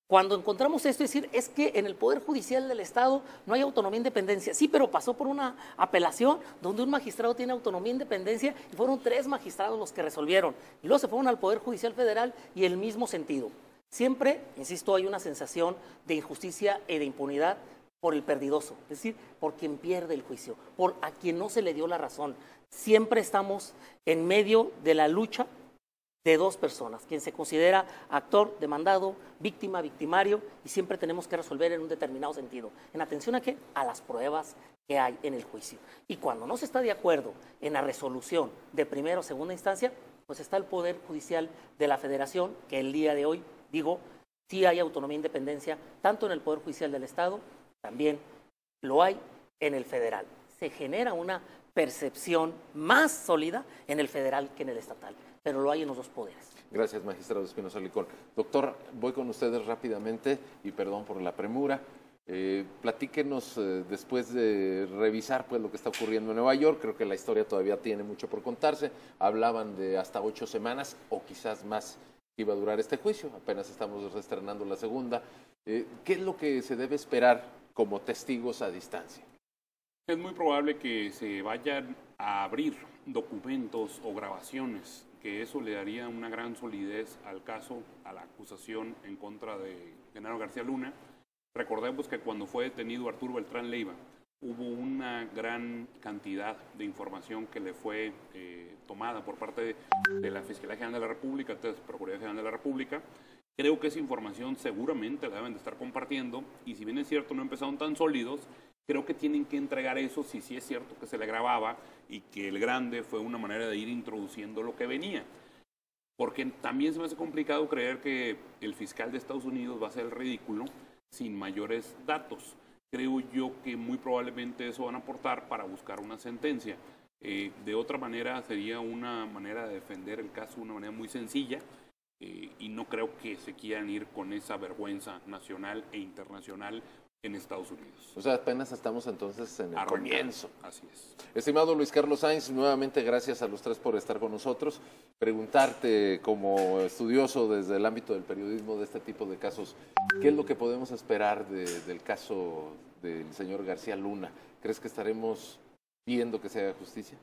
Cuando encontramos esto, es decir, es que en el Poder Judicial del Estado no hay autonomía e independencia. Sí, pero pasó por una apelación donde un magistrado tiene autonomía e independencia y fueron 3 magistrados los que resolvieron. Y luego se fueron al Poder Judicial Federal y el mismo sentido. Siempre, insisto, hay una sensación de injusticia y de impunidad por el perdidoso, es decir, por quien pierde el juicio, por a quien no se le dio la razón. Siempre estamos en medio de la lucha de 2 personas, quien se considera actor, demandado, víctima, victimario, y siempre tenemos que resolver en un determinado sentido. ¿En atención a qué? A las pruebas que hay en el juicio. Y cuando no se está de acuerdo en la resolución de primera o segunda instancia, pues está el Poder Judicial de la Federación, que el día de hoy, digo, sí hay autonomía e independencia, tanto en el Poder Judicial del Estado, también lo hay en el federal. Se genera una percepción más sólida en el federal que en el estatal, pero lo hay en los 2 poderes. Gracias, magistrado Espinosa Licón. Doctor, voy con ustedes rápidamente y perdón por la premura. Platíquenos después de revisar pues lo que está ocurriendo en Nueva York. Creo que la historia todavía tiene mucho por contarse. Hablaban de hasta 8 semanas o quizás más que iba a durar este juicio. Apenas estamos estrenando la segunda. ¿Qué es lo que se debe esperar como testigos a distancia? Es muy probable que se vayan a abrir documentos o grabaciones que eso le daría una gran solidez al caso, a la acusación en contra de Genaro García Luna. Recordemos que cuando fue detenido Arturo Beltrán Leiva, hubo una gran cantidad de información que le fue tomada por parte de la Fiscalía General de la República, entonces Procuraduría General de la República. Creo que esa información seguramente la deben de estar compartiendo, y si bien es cierto no empezaron tan sólidos, creo que tienen que entregar eso si sí es cierto que se le grababa y que el grande fue una manera de ir introduciendo lo que venía. Porque también se me hace complicado creer que el fiscal de Estados Unidos va a hacer el ridículo sin mayores datos. Creo yo que muy probablemente eso van a aportar para buscar una sentencia. De otra manera sería una manera de defender el caso de una manera muy sencilla, y no creo que se quieran ir con esa vergüenza nacional e internacional en Estados Unidos. O sea, apenas estamos entonces en el comienzo. Así es. Estimado Luis Carlos Sainz, nuevamente gracias a los tres por estar con nosotros. Preguntarte, como estudioso desde el ámbito del periodismo de este tipo de casos, ¿qué es lo que podemos esperar del caso del señor García Luna? ¿Crees que estaremos viendo que se haga justicia?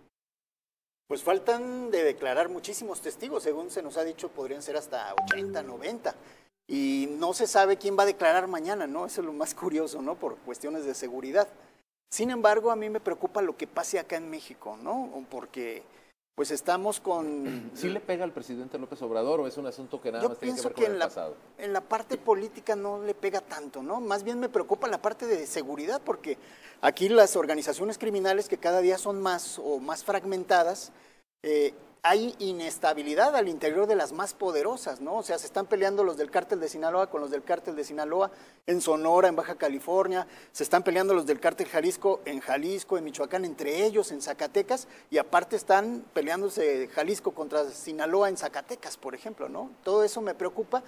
Pues faltan de declarar muchísimos testigos, según se nos ha dicho, podrían ser hasta 80, 90. Y no se sabe quién va a declarar mañana, ¿no? Eso es lo más curioso, ¿no? Por cuestiones de seguridad. Sin embargo, a mí me preocupa lo que pase acá en México, ¿no? Porque pues estamos con... ¿Sí le pega al presidente López Obrador o es un asunto que nada más tiene que ver con el pasado? En la parte política no le pega tanto, ¿no? Más bien me preocupa la parte de seguridad, porque aquí las organizaciones criminales, que cada día son más o más fragmentadas, hay inestabilidad al interior de las más poderosas, ¿no? O sea, se están peleando los del cártel de Sinaloa con los del cártel de Sinaloa en Sonora, en Baja California, se están peleando los del cártel Jalisco, en Michoacán, entre ellos, en Zacatecas, y aparte están peleándose Jalisco contra Sinaloa en Zacatecas, por ejemplo, ¿no? Todo eso me preocupa,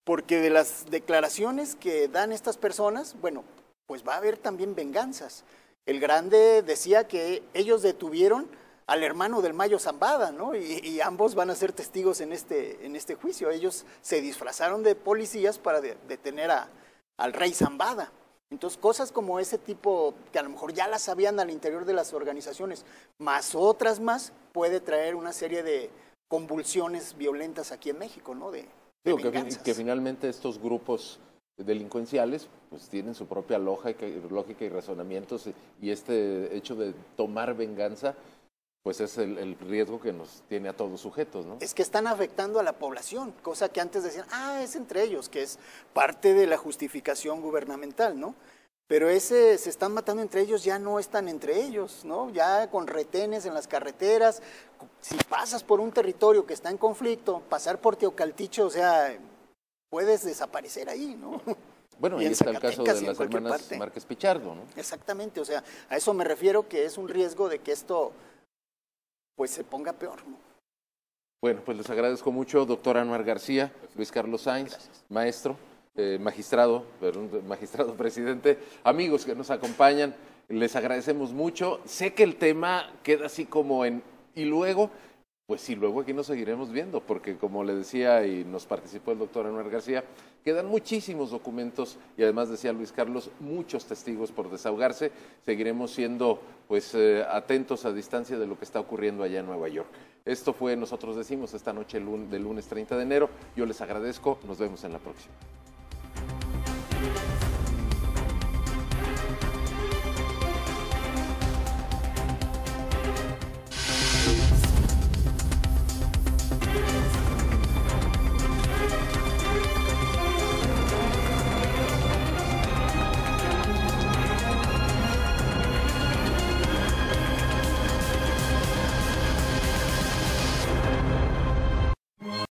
porque de las declaraciones que dan estas personas, bueno, pues va a haber también venganzas. El Grande decía que ellos detuvieron al hermano del Mayo Zambada, ¿no? Y ambos van a ser testigos en este juicio. Ellos se disfrazaron de policías para detener al rey Zambada. Entonces, cosas como ese tipo, que a lo mejor ya las sabían al interior de las organizaciones, más otras más, puede traer una serie de convulsiones violentas aquí en México, ¿no? Digo que finalmente estos grupos delincuenciales pues tienen su propia lógica y razonamientos, y este hecho de tomar venganza pues es el riesgo que nos tiene a todos sujetos, ¿no? Es que están afectando a la población, cosa que antes decían, es entre ellos, que es parte de la justificación gubernamental, ¿no? Pero se están matando entre ellos, ya no están entre ellos, ¿no? Ya con retenes en las carreteras, si pasas por un territorio que está en conflicto, pasar por Teocalticho, o sea, puedes desaparecer ahí, ¿no? Bueno, ahí está el caso de las hermanas Márquez Pichardo, ¿no? Exactamente, o sea, a eso me refiero, que es un riesgo de que esto pues se ponga peor, ¿no? Bueno, pues les agradezco mucho, doctor Anwar García, Luis Carlos Sainz, maestro, magistrado presidente, amigos que nos acompañan, les agradecemos mucho. Sé que el tema queda así como y luego, pues sí, luego aquí nos seguiremos viendo, porque como le decía y nos participó el doctor Anwar García, quedan muchísimos documentos y además decía Luis Carlos, muchos testigos por desahogarse. Seguiremos siendo pues atentos a distancia de lo que está ocurriendo allá en Nueva York. Esto fue Nosotros Decimos esta noche del lunes 30 de enero. Yo les agradezco, nos vemos en la próxima.